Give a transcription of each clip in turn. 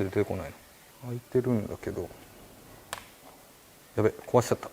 出てこないの。開いてるんだけど、やべ、壊しちゃった。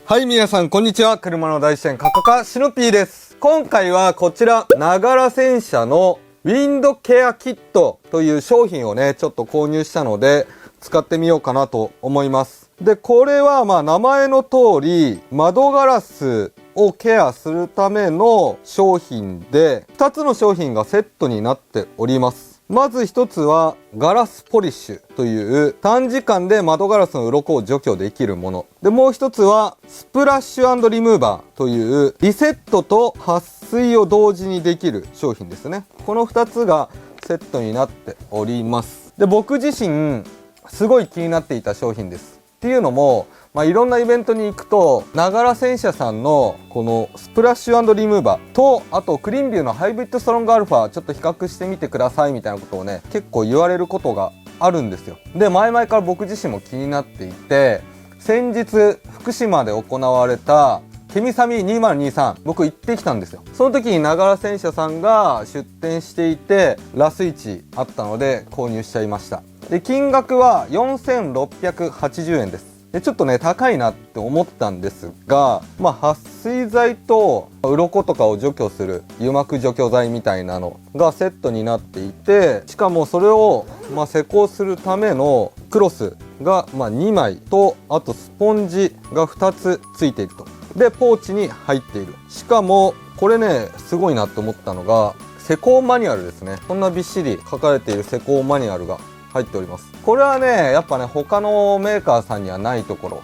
はい、皆さんこんにちは。車の大自然カッカカシノピーです。今回はこちらながら洗車のウィンドケアキットという商品をねちょっと購入したので使ってみようかなと思います。でこれは名前の通り窓ガラスをケアするための商品で2つの商品がセットになっております。まず一つはガラスポリッシュという短時間で窓ガラスの鱗を除去できるもので、もう一つはスプラッシュ&リムーバーというリセットと撥水を同時にできる商品ですね。この2つがセットになっております。で僕自身すごい気になっていた商品です。っていうのもいろんなイベントに行くとながら洗車さんのこのスプラッシュ&リムーバーとあとクリーンビューのハイブリッドストロングアルファちょっと比較してみてくださいみたいなことをね結構言われることがあるんですよ。で前々から僕自身も気になっていて、先日福島で行われたケミサミ2023僕行ってきたんですよ。その時にながら洗車さんが出店していてラス1あったので購入しちゃいました。で金額は4680円です。でちょっとね高いなって思ったんですが、撥水剤と鱗とかを除去する油膜除去剤みたいなのがセットになっていて、しかもそれを施工するためのクロスが2枚とあとスポンジが2つついていると。でポーチに入っている。しかもこれねすごいなと思ったのが施工マニュアルですね。こんなびっしり書かれている施工マニュアルが入っております。これはねやっぱね他のメーカーさんにはないところ、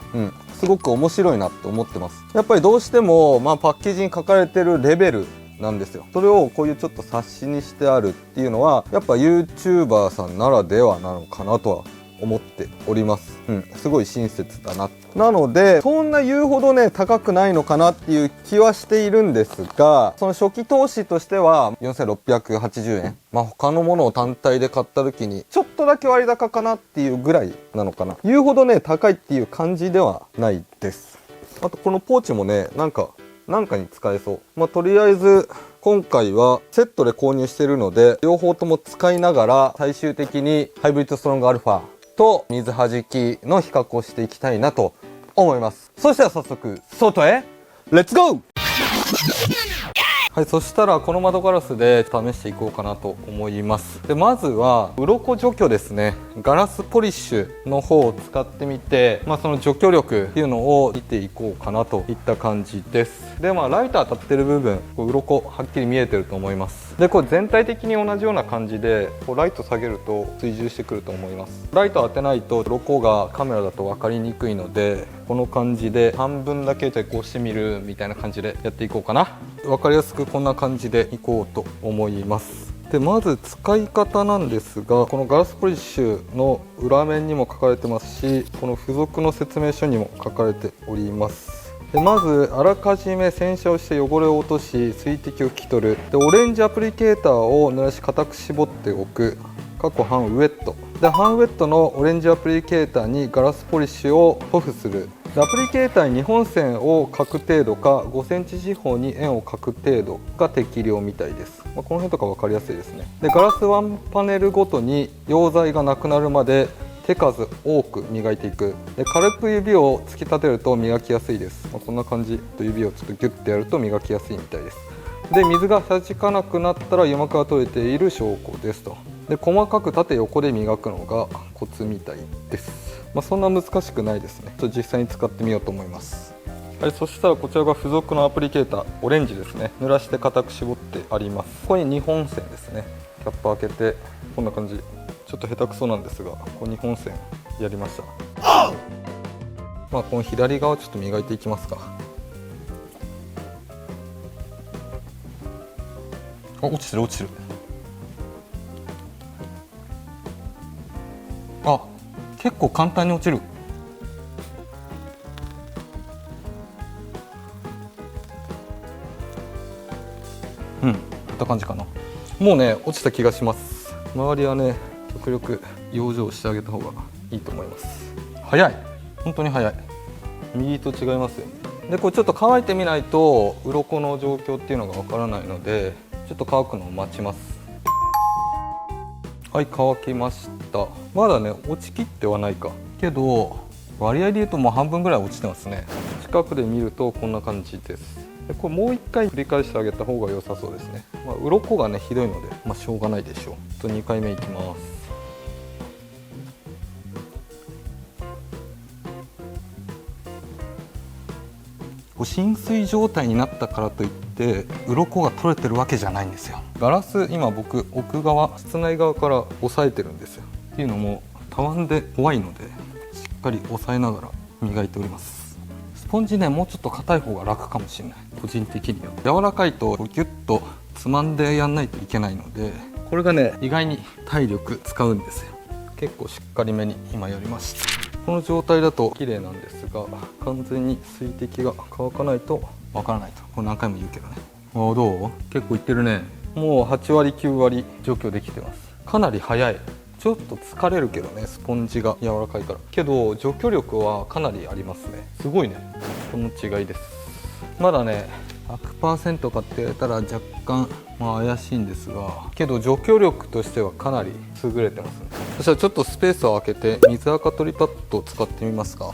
すごく面白いなって思ってます。やっぱりどうしてもパッケージに書かれてるレベルなんですよ。それをこういうちょっと冊子にしてあるっていうのはやっぱ YouTuber さんならではなのかなとは思っております。すごい親切だな。なのでそんな言うほどね高くないのかなっていう気はしているんですが、その初期投資としては4680円、他のものを単体で買った時にちょっとだけ割高かなっていうぐらいなのかな。言うほどね高いっていう感じではないです。あとこのポーチもねなんかに使えそう。とりあえず今回はセットで購入しているので両方とも使いながら最終的にハイブリッドストロングアルファと水はじきの比較をしていきたいなと思います。そしたら早速外へレッツゴー。はい、そしたらこの窓ガラスで試していこうかなと思います。でまずは鱗除去ですね。ガラスポリッシュの方を使ってみて、その除去力っていうのを見ていこうかなといった感じです。でライト当たってる部分鱗はっきり見えてると思います。でこれ全体的に同じような感じでライト下げると追従してくると思います。ライト当てないと鱗がカメラだと分かりにくいのでこの感じで半分だけでこうしてみるみたいな感じでやっていこうかな。分かりやすくこんな感じでいこうと思います。でまず使い方なんですが、このガラスポリッシュの裏面にも書かれてますしこの付属の説明書にも書かれております。でまずあらかじめ洗車をして汚れを落とし水滴を拭き取る。でオレンジアプリケーターを濡らし固く絞っておく半ウェットで半ウェットのオレンジアプリケーターにガラスポリッシュを塗布する。アプリケーターに2本線を描く程度か5センチ四方に円を描く程度が適量みたいです。この辺とか分かりやすいですね。でガラスワンパネルごとに溶剤がなくなるまで手数多く磨いていく。で軽く指を突き立てると磨きやすいです。こんな感じと指をちょっとギュッてやると磨きやすいみたいです。で水がはじかなくなったら油膜が取れている証拠ですと。で細かく縦横で磨くのがコツみたいです。そんな難しくないですね。ちょっと実際に使ってみようと思います。はい、そしたらこちらが付属のアプリケーターオレンジですね。濡らして固く絞ってあります。ここに2本線ですね。キャップ開けてこんな感じ。ちょっと下手くそなんですがここ2本線やりました。この左側ちょっと磨いていきますか。落ちてる落ちてる。結構簡単に落ちる。こんな感じかな。もうね落ちた気がします。周りはね極力養生してあげた方がいいと思います。早い、本当に早い。右と違いますよね。でこれちょっと乾いてみないと鱗の状況っていうのがわからないのでちょっと乾くのを待ちます。はい、乾きました。まだね落ちきってはないかけど、割合で言うともう半分ぐらい落ちてますね。近くで見るとこんな感じです。でこれもう一回繰り返してあげた方が良さそうですね。鱗がねひどいので、しょうがないでしょう。2回目いきます。浸水状態になったからといって鱗が取れてるわけじゃないんですよ。ガラス今僕奥側室内側から押さえてるんですよ。っていうのもたわんで怖いのでしっかり押さえながら磨いております。スポンジねもうちょっと硬い方が楽かもしれない、個人的には。柔らかいとギュッとつまんでやんないといけないので、これがね意外に体力使うんですよ。結構しっかりめに今やりました。この状態だと綺麗なんですが、完全に水滴が乾かないとわからないと。これ何回も言うけどね。どう？結構いってるね。もう8割9割除去できてます。かなり早い。ちょっと疲れるけどね、スポンジが柔らかいから。けど除去力はかなりありますね。すごいね。この違いです。まだね 100% かって言われたら若干怪しいんですが、けど除去力としてはかなり優れてますね。そしたらちょっとスペースを空けて水垢取りパッドを使ってみますか。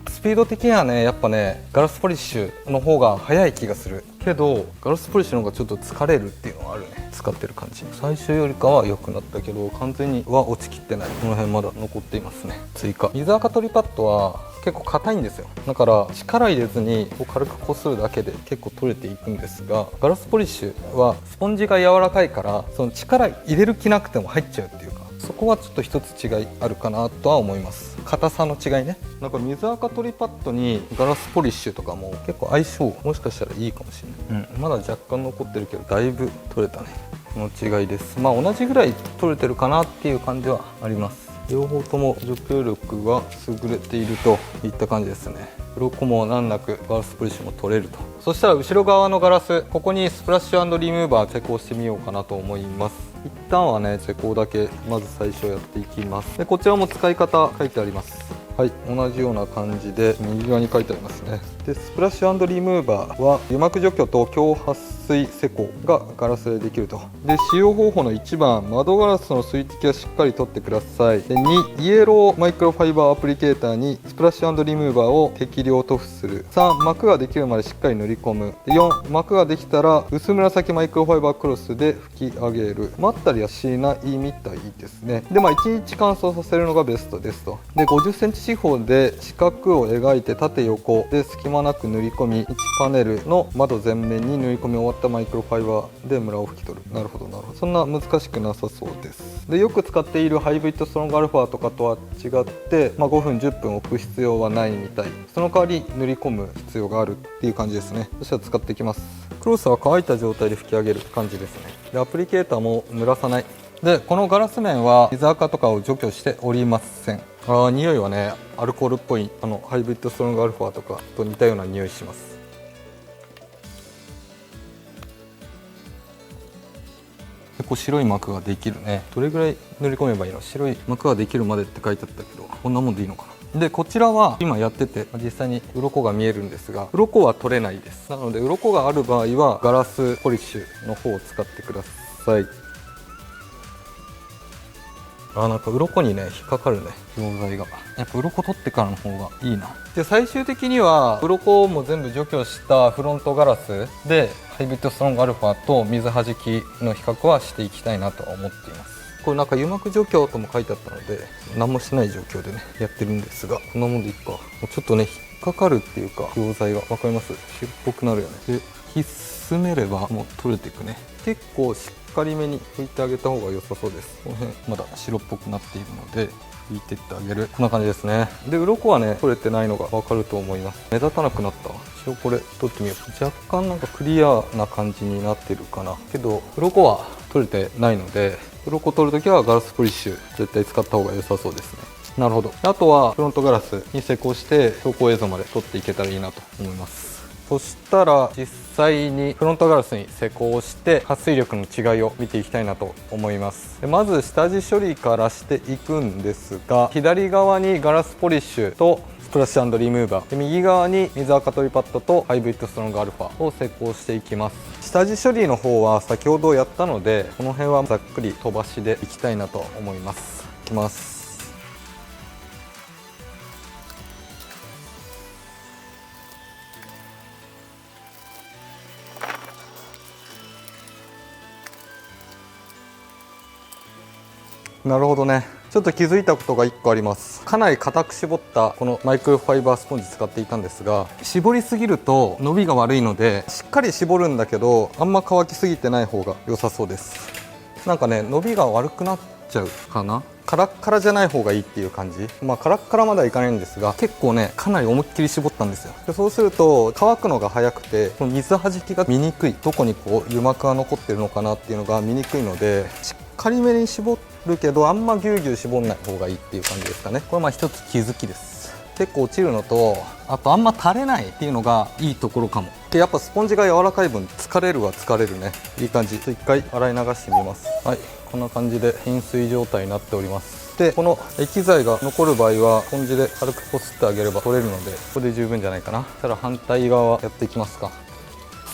スピード的にはねやっぱねガラスポリッシュの方が速い気がするけど、ガラスポリッシュの方がちょっと疲れるっていうのはあるね。使ってる感じ、最初よりかは良くなったけど完全には落ちきってない。この辺まだ残っていますね。追加水垢取りパッドは結構硬いんですよ。だから力入れずに軽くこするだけで結構取れていくんですが、ガラスポリッシュはスポンジが柔らかいからその力入れる気なくても入っちゃうっていうか、そこはちょっと一つ違いあるかなとは思います。硬さの違いね。なんか水垢取りパッドにガラスポリッシュとかも結構相性もしかしたらいいかもしれない。まだ若干残ってるけどだいぶ取れたね。この違いです。同じぐらい取れてるかなっていう感じはあります。両方とも除去力が優れているといった感じですね。鱗も難なくガラスポリッシュも取れると。そしたら後ろ側のガラス、ここにスプラッシュ&リムーバー施工してみようかなと思います。一旦はね施工だけまず最初やっていきます。でこちらも使い方書いてあります。はい、同じような感じで右側に書いてありますね。でスプラッシュ&リムーバーは油膜除去と強撥水施工がガラスでできると。で使用方法の1番、窓ガラスの水滴はしっかり取ってください。で2、イエローマイクロファイバーアプリケーターにスプラッシュ&リムーバーを適量塗布する。3、膜ができるまでしっかり塗り込む。で4、膜ができたら薄紫マイクロファイバークロスで拭き上げる。待ったりはしないみたいですね。で1日乾燥させるのがベストですと。で50センチ四方で四角を描いて縦横で隙間なく塗り込み、1パネルの窓全面に塗り込み終わったマイクロファイバーでムラを拭き取る。なるほどなるほど。そんな難しくなさそうです。でよく使っているハイブリッドストロングアルファとかとは違って、5分10分置く必要はないみたい。その代わり塗り込む必要があるっていう感じですね。そしたら使っていきます。クロスは乾いた状態で拭き上げる感じですね。でアプリケーターも濡らさない。でこのガラス面は水垢とかを除去しておりません。匂いはねアルコールっぽいハイブリッドストロングアルファとかと似たような匂いします。結構白い膜ができるね。どれぐらい塗り込めばいいの？白い膜ができるまでって書いてあったけど、こんなもんでいいのかな。でこちらは今やってて実際に鱗が見えるんですが、鱗は取れないです。なので鱗がある場合はガラスポリッシュの方を使ってください。なんか鱗にね引っかかるね、溶剤が。やっぱ鱗取ってからの方がいいな。で最終的には鱗も全部除去したフロントガラスでハイブリッドストロングアルファと水はじきの比較はしていきたいなとは思っています。これなんか油膜除去とも書いてあったので何もしない状況でねやってるんですが、こんなもんでいいか。もうちょっとね引っかかるっていうか溶剤が分かります？白っぽくなるよね。で引っ進めればもう取れていくね。結構しっかりめに拭いてあげた方が良さそうです。この辺まだ白っぽくなっているので拭いてってあげる。こんな感じですね。で鱗はね取れてないのが分かると思います。目立たなくなった。一応これ取ってみよう。若干なんかクリアな感じになってるかな。けど鱗は取れてないので、鱗取るときはガラスポリッシュ絶対使った方が良さそうですね。なるほど。あとはフロントガラスに施工して走行映像まで撮っていけたらいいなと思います。そしたら実際にフロントガラスに施工して撥水力の違いを見ていきたいなと思います。でまず下地処理からしていくんですが、左側にガラスポリッシュとスプラッシュ&リムーバーで、右側に水垢取りパッドとハイブリッドストロングアルファを施工していきます。下地処理の方は先ほどやったので、この辺はざっくり飛ばしでいきたいなと思います。いきます。なるほどね。ちょっと気づいたことが1個あります。かなり硬く絞ったこのマイクロファイバースポンジ使っていたんですが、絞りすぎると伸びが悪いので、しっかり絞るんだけどあんま乾きすぎてない方が良さそうです。なんかね、伸びが悪くなっちゃうかな。カラッカラじゃない方がいいっていう感じ。カラッカラまではいかないんですが、結構ねかなり思いっきり絞ったんですよ。でそうすると乾くのが早くて、この水はじきが見にくい、どこにこう油膜が残ってるのかなっていうのが見にくいので、しっかりめに絞るけどあんまギュウギュウ絞んない方がいいっていう感じですかね。これは一つ気づきです。結構落ちるのと、あとあんま垂れないっていうのがいいところかも。でやっぱスポンジが柔らかい分疲れるは疲れるね。いい感じ。一回洗い流してみます。はい、こんな感じで浸水状態になっております。でこの液剤が残る場合はスポンジで軽くこすってあげれば取れるので、ここで十分じゃないかな。そしたら反対側やっていきますか。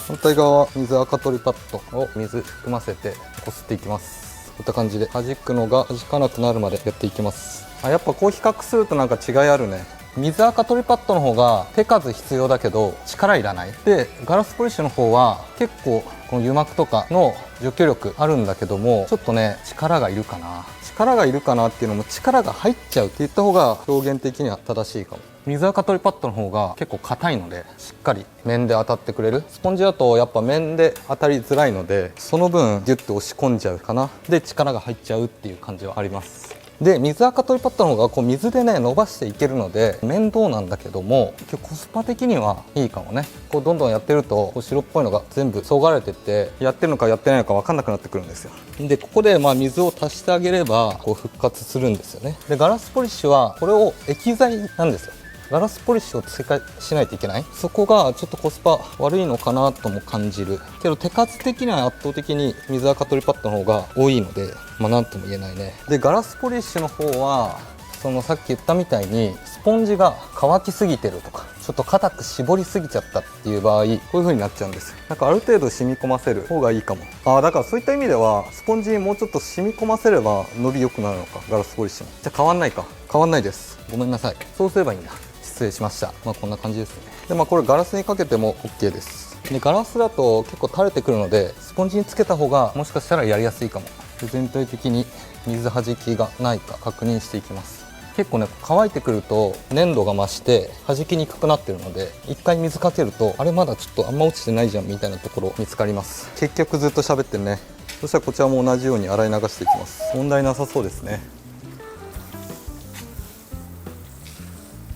反対側は水垢取りパッドを水含ませてこすっていきます。こういった感じで弾くのが弾かなくなるまでやっていきます。やっぱこう比較するとなんか違いあるね。水垢取りパッドの方が手数必要だけど力いらない。でガラスポリッシュの方は結構この油膜とかの除去力あるんだけども、ちょっとね力がいるかな。力がいるかなっていうのも、力が入っちゃうって言った方が表現的には正しいかも。水垢取りパッドの方が結構硬いので、しっかり面で当たってくれる。スポンジだとやっぱ面で当たりづらいので、その分ギュッと押し込んじゃうかな。で力が入っちゃうっていう感じはあります。で水垢取りパッドの方がこう水でね伸ばしていけるので面倒なんだけども、結構コスパ的にはいいかもね。こうどんどんやってるとこう白っぽいのが全部そがれてって、やってるのかやってないのか分かんなくなってくるんですよ。でここで水を足してあげればこう復活するんですよね。でガラスポリッシュはこれを液剤なんですよ。ガラスポリッシュを追加しないといけない。そこがちょっとコスパ悪いのかなとも感じるけど、手数的には圧倒的に水垢取りパッドの方が多いので、なんとも言えないね。でガラスポリッシュの方はそのさっき言ったみたいにスポンジが乾きすぎてるとか、ちょっと硬く絞りすぎちゃったっていう場合、こういう風になっちゃうんですよ。なんかある程度染み込ませる方がいいかも。だからそういった意味ではスポンジにもうちょっと染み込ませれば伸び良くなるのか。ガラスポリッシュもじゃあ変わんないか。変わんないです。ごめんなさい。そうすればいいんだ。失礼しました。こんな感じですね。でこれガラスにかけても OK です。でガラスだと結構垂れてくるので、スポンジにつけた方がもしかしたらやりやすいかも。で全体的に水はじきがないか確認していきます。結構ね乾いてくると粘度が増してはじきにくくなってるので、一回水かけるとあれまだちょっとあんま落ちてないじゃんみたいなところ見つかります。結局ずっと喋ってるね。そしたらこちらも同じように洗い流していきます。問題なさそうですね。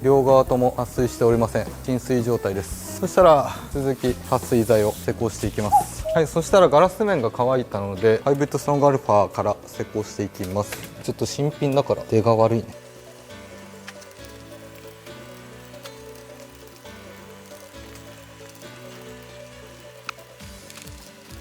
両側とも撥水しておりません。浸水状態です。そしたら続き撥水剤を施工していきます。はい、そしたらガラス面が乾いたのでハイブリッドストロングアルファから施工していきます。ちょっと新品だから出が悪いね。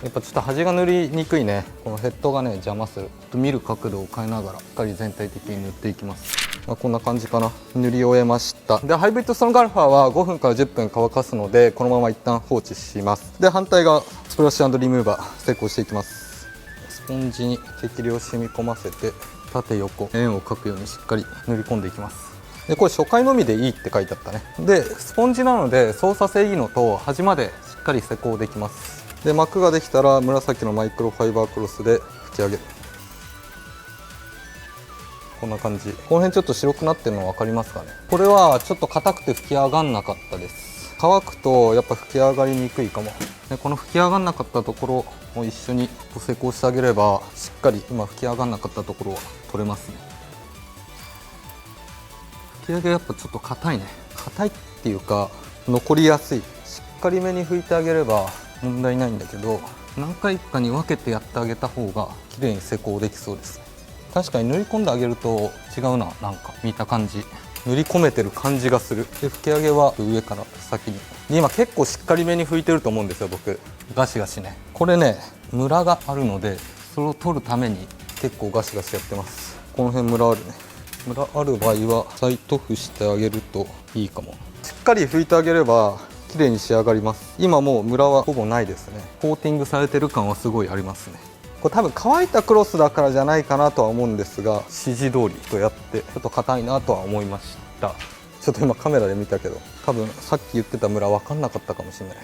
やっぱちょっと端が塗りにくいね。このヘッドがね邪魔する。ちょっと見る角度を変えながらしっかり全体的に塗っていきます。こんな感じかな。塗り終えました。でハイブリッドストロングアルファは5分から10分乾かすので、このまま一旦放置します。で反対側スプラッシュ&リムーバー施工していきます。スポンジに適量染み込ませて、縦横円を描くようにしっかり塗り込んでいきます。でこれ初回のみでいいって書いてあったね。でスポンジなので操作性いいのと端までしっかり施工できます。で膜ができたら紫のマイクロファイバークロスで拭き上げる。こんな感じ。この辺ちょっと白くなってるの分かりますかね。これはちょっと硬くて拭き上がんなかったです。乾くとやっぱ拭き上がりにくいかも。でこの拭き上がんなかったところも一緒に施工してあげれば、しっかり今拭き上がんなかったところは取れますね。拭き上げやっぱちょっと硬いね。硬いっていうか残りやすい。しっかりめに拭いてあげれば問題ないんだけど、何回かに分けてやってあげた方が綺麗に施工できそうです。確かに塗り込んであげると違うな。なんか見た感じ塗り込めてる感じがする。で拭き上げは上から先に。で今結構しっかりめに拭いてると思うんですよ僕。ガシガシね。これねムラがあるので、それを取るために結構ガシガシやってます。この辺ムラあるね。ムラある場合は再塗布してあげるといいかも。しっかり拭いてあげれば綺麗に仕上がります。今もうムラはほぼないですね。コーティングされてる感はすごいありますね。これ多分乾いたクロスだからじゃないかなとは思うんですが、指示通りとやってちょっと硬いなとは思いました。ちょっと今カメラで見たけど多分さっき言ってたムラ分かんなかったかもしれない。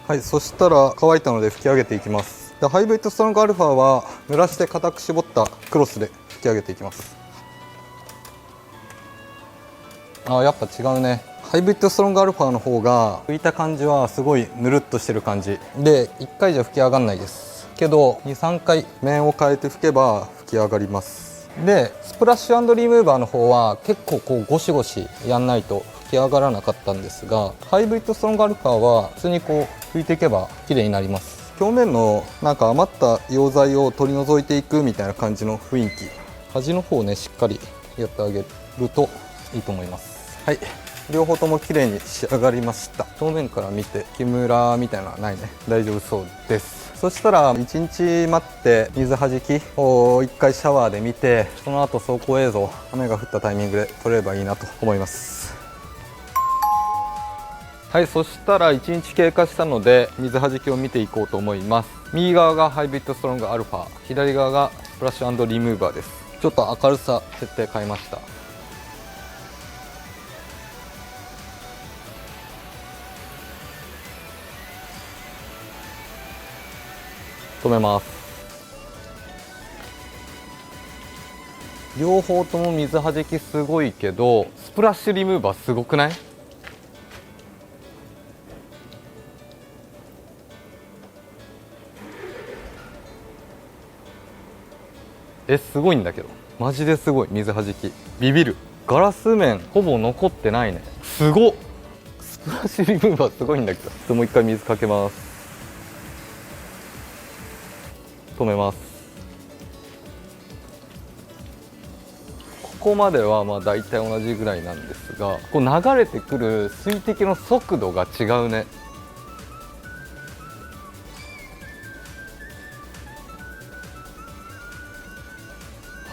はい、そしたら乾いたので拭き上げていきます。でハイブリッドストロングアルファは濡らして固く絞ったクロスで拭き上げていきます。やっぱ違うね。ハイブリッドストロングアルファの方が拭いた感じはすごいぬるっとしてる感じで、1回じゃ拭き上がんないですけど 2,3 回面を変えて拭けば拭き上がります。でスプラッシュ&リムーバーの方は結構こうゴシゴシやんないと拭き上がらなかったんですが、ハイブリッドストロングアルファは普通にこう拭いていけば綺麗になります。表面のなんか余った溶剤を取り除いていくみたいな感じの雰囲気、端の方をねしっかりやってあげるといいと思います。はい、両方とも綺麗に仕上がりました。正面から見て木村みたいなのはないね。大丈夫そうです。そしたら1日待って水はじきを1回シャワーで見て、その後走行映像雨が降ったタイミングで撮れればいいなと思います。はい、そしたら1日経過したので水はじきを見ていこうと思います。右側がハイブリッドストロングアルファ、左側がスプラッシュ&リムーバーです。ちょっと明るさ設定変えました。止めます。両方とも水はじきすごいけどスプラッシュリムーバーすごくない？すごいんだけど、マジですごい。水はじきビビる。ガラス面ほぼ残ってないね。すごっ。スプラッシュリムーバーすごいんだけど、もう一回水かけます。止めます。ここまではまあ大体同じぐらいなんですが、こう流れてくる水滴の速度が違うね。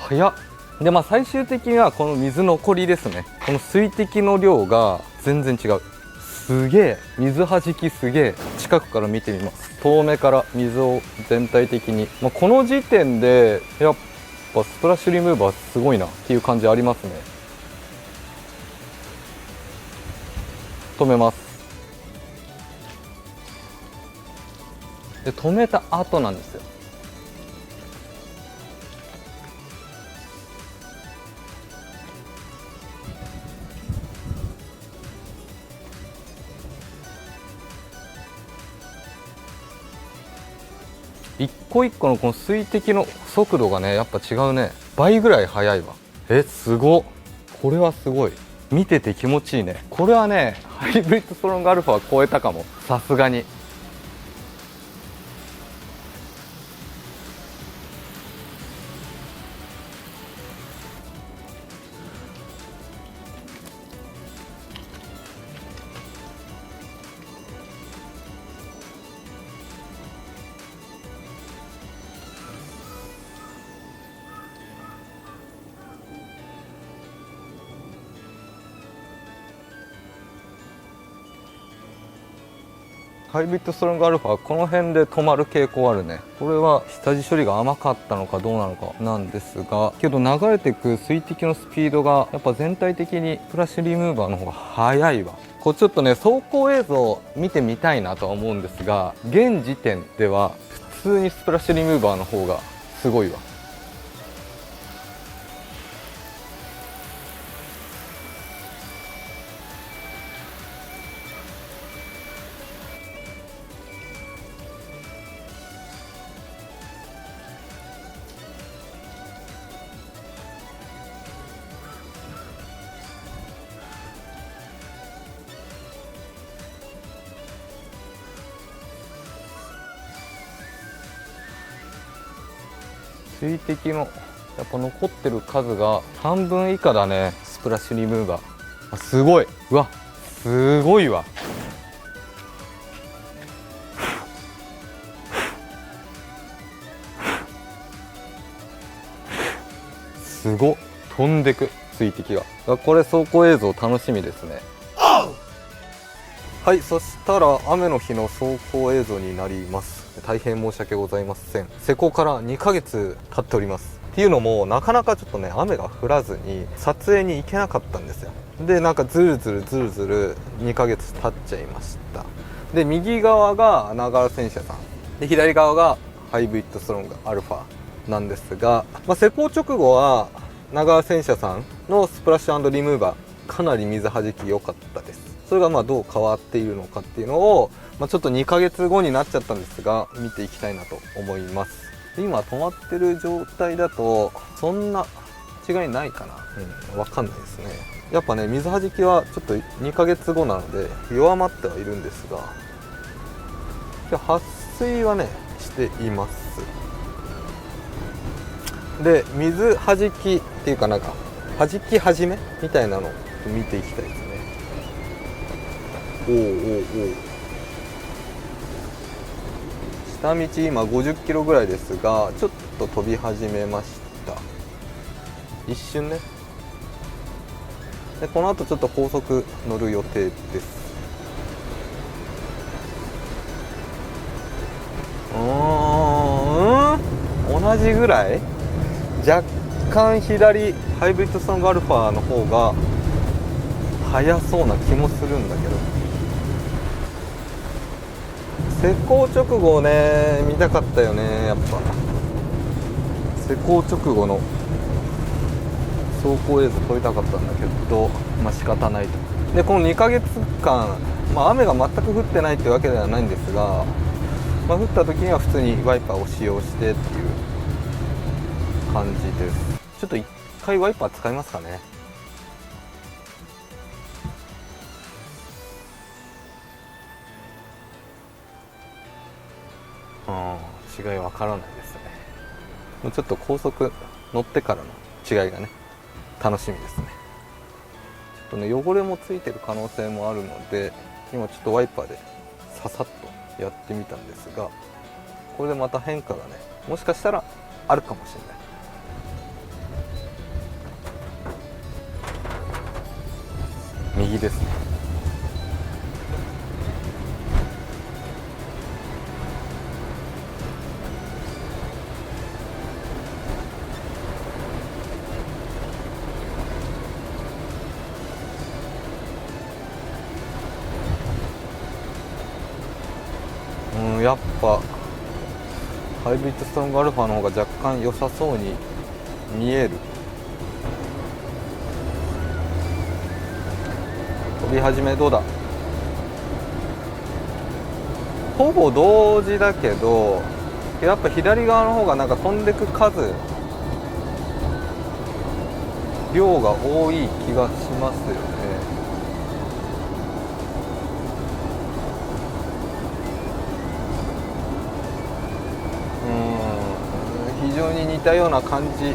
早っ。で最終的にはこの水残りですね。この水滴の量が全然違う。すげえ。水はじきすげえ。近くから見てみます。遠目から水を全体的に、この時点でやっぱスプラッシュリムーバーすごいなっていう感じありますね。止めます。で止めた後なんですよ。一個一個のこの水滴の速度がねやっぱ違うね。倍ぐらい速いわ。すごっ。これはすごい。見てて気持ちいいね。これはねハイブリッドストロングアルファは超えたかも、さすがに。ハイブリッドストロングアルファはこの辺で止まる傾向あるね。これは下地処理が甘かったのかどうなのかなんですが、けど流れてく水滴のスピードがやっぱ全体的にスプラッシュリムーバーの方が速いわ。これちょっとね走行映像見てみたいなとは思うんですが、現時点では普通にスプラッシュリムーバーの方がすごいわ。水滴のやっぱ残ってる数が半分以下だね。スプラッシュリムーバーすごい。うわすごいわ。すごっ、飛んでく水滴が。これ走行映像楽しみですね。はい、そしたら雨の日の走行映像になります。大変申し訳ございません。施工から2ヶ月経っております。っていうのもなかなかちょっとね雨が降らずに撮影に行けなかったんですよ。でなんかずるずる2ヶ月経っちゃいました。で右側がナガラ戦車さんで左側がハイブリッドストロングアルファなんですが、施工直後はナガラ戦車さんのスプラッシュ&リムーバーかなり水はじき良かったです。それがどう変わっているのかっていうのを、ちょっと2ヶ月後になっちゃったんですが見ていきたいなと思います。今止まってる状態だとそんな違いないかな、分かんないですね。やっぱね水はじきはちょっと2ヶ月後なので弱まってはいるんですが、撥水はねしています。で水はじきっていうかなんかはじき始めみたいなのを見ていきたいですね。お下道今50キロぐらいですがちょっと飛び始めました。一瞬ね。でこの後ちょっと高速乗る予定です。同じぐらい、若干左ハイブリッドストロングアルファの方が速そうな気もするんだけど、施工直後ね見たかったよね。やっぱ施工直後の走行映像撮りたかったんだけど仕方ないと。でこの2ヶ月間、雨が全く降ってないってわけではないんですが、降った時には普通にワイパーを使用してっていう感じです。ちょっと一回ワイパー使いますかね。違いわからないですね。もうちょっと高速乗ってからの違いがね楽しみですね。ちょっとね汚れもついてる可能性もあるので今ちょっとワイパーでささっとやってみたんですが、これでまた変化がねもしかしたらあるかもしれない。右ですね。やっぱハイブリッドストロングアルファの方が若干良さそうに見える。飛び始めどうだ。ほぼ同時だけどやっぱ左側の方がなんか飛んでく数量が多い気がしますよね。非常に似たような感じ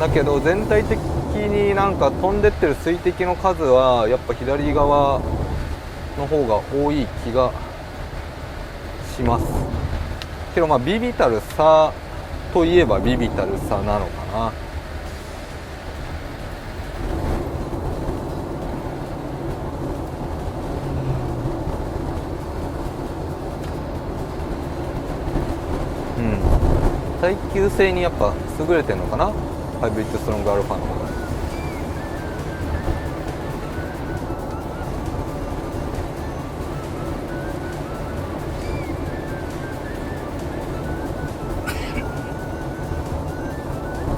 だけど全体的になんか飛んでってる水滴の数はやっぱ左側の方が多い気がしますけど、ビビたる差といえばビビたる差なのかな。耐久性にやっぱ優れてるのかな、ハイブリッドストロングアルファの方が。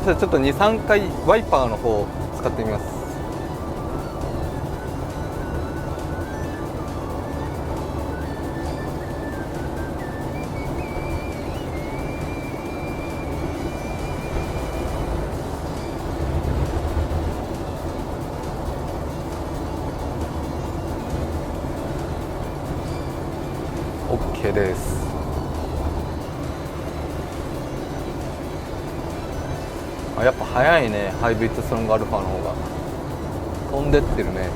じゃあちょっと 2,3 回ワイパーの方を使ってみます。OK です。やっぱ速いね、ハイブリッドストロングアルファの方が飛んでってるね。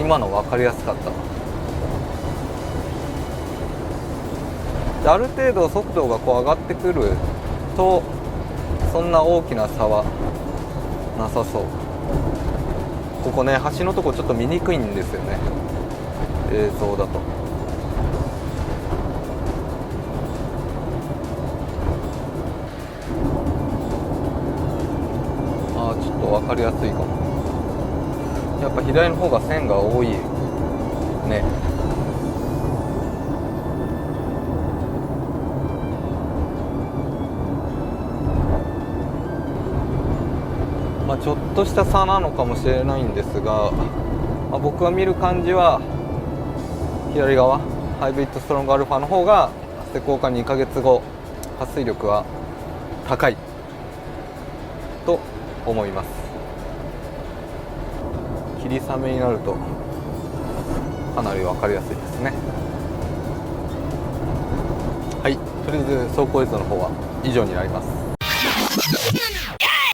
今の分かりやすかったわ。である程度速度がこう上がってくるとそんな大きな差はなさそう。ここね、橋のとこちょっと見にくいんですよね、映像だと。ちょっと分かりやすいかも。やっぱ左の方が線が多いね。ちょっとした差なのかもしれないんですが、僕が見る感じは左側ハイブリッドストロングアルファの方が施工化2ヶ月後撥水力は高いと思います。霧雨になるとかなり分かりやすいですね。はい、とりあえず走行映像の方は以上になります。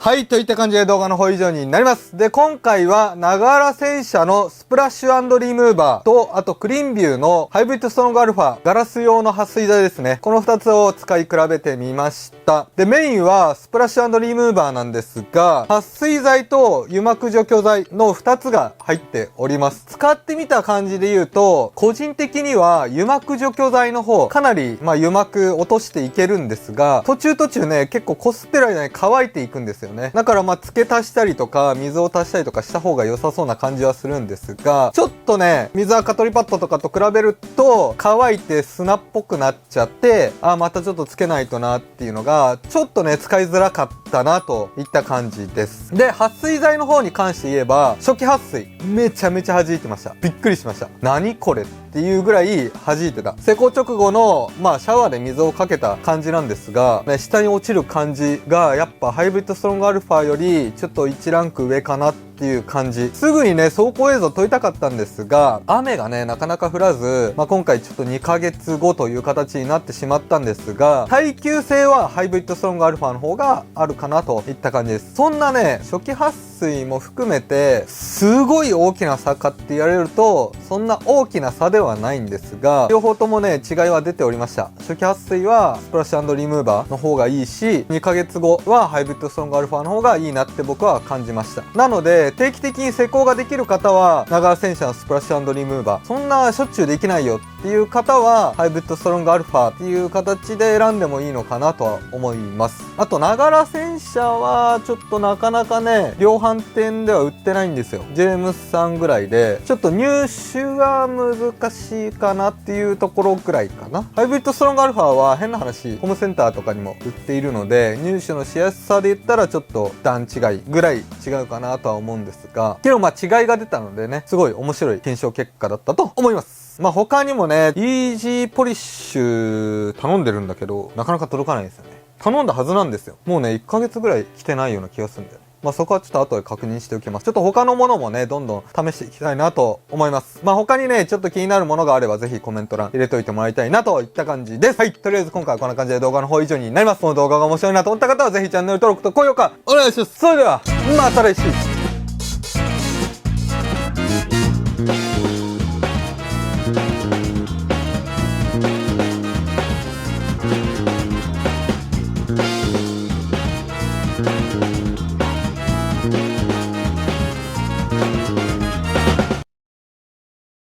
はい、といった感じで動画の方以上になります。で、今回は、ながら洗車のスプラッシュ&リムーバーと、あとクリーンビューのハイブリッドストロングアルファ、ガラス用の撥水剤ですね。この2つを使い比べてみました。で、メインはスプラッシュ&リムーバーなんですが、撥水剤と油膜除去剤の2つが入っております。使ってみた感じで言うと、個人的には油膜除去剤の方、かなり、油膜落としていけるんですが、途中ね、結構こすってる間に乾いていくんですよね。だから付け足したりとか水を足したりとかした方が良さそうな感じはするんですが、ちょっとね、水垢取りパッドとかと比べると乾いて砂っぽくなっちゃって、またちょっとつけないとなっていうのがちょっとね、使いづらかったなといった感じです。で、撥水剤の方に関して言えば、初期撥水めちゃめちゃ弾いてました。びっくりしました。何これっていうぐらい弾いてた。施工直後のシャワーで水をかけた感じなんですが、ね、下に落ちる感じがやっぱハイブリッドストロングアルファよりちょっと1ランク上かなっていう感じ。すぐにね、走行映像撮りたかったんですが、雨がね、なかなか降らず、今回ちょっと2ヶ月後という形になってしまったんですが、耐久性はハイブリッドストロングアルファの方があるかなといった感じです。そんなね、初期撥水も含めて、すごい大きな差かって言われると、そんな大きな差ではないんですが、両方ともね、違いは出ておりました。初期撥水はスプラッシュ&リムーバーの方がいいし、2ヶ月後はハイブリッドストロングアルファの方がいいなって僕は感じました。なので、定期的に施工ができる方は、ながら洗車のスプラッシュ&リムーバー、そんなしょっちゅうできないよっていう方は、ハイブリッドストロングアルファっていう形で選んでもいいのかなとは思います。あと、ながら洗車は、ちょっとなかなかね、量販店では売ってないんですよ。ジェームスさんぐらいで、ちょっと入手が難しいかなっていうところくらいかな。ハイブリッドストロングアルファは変な話、ホームセンターとかにも売っているので、入手のしやすさで言ったらちょっと段違いぐらい違うかなとは思うんですが、けど違いが出たのでね、すごい面白い検証結果だったと思います。他にもね、イージーポリッシュ頼んでるんだけど、なかなか届かないんですよね。頼んだはずなんですよ。もうね、1ヶ月ぐらい来てないような気がするんだよね。そこはちょっと後で確認しておきます。ちょっと他のものもね、どんどん試していきたいなと思います。他にね、ちょっと気になるものがあればぜひコメント欄入れといてもらいたいなといった感じです。はい。とりあえず今回はこんな感じで動画の方以上になります。この動画が面白いなと思った方はぜひチャンネル登録と高評価お願いします。それでは、また来週。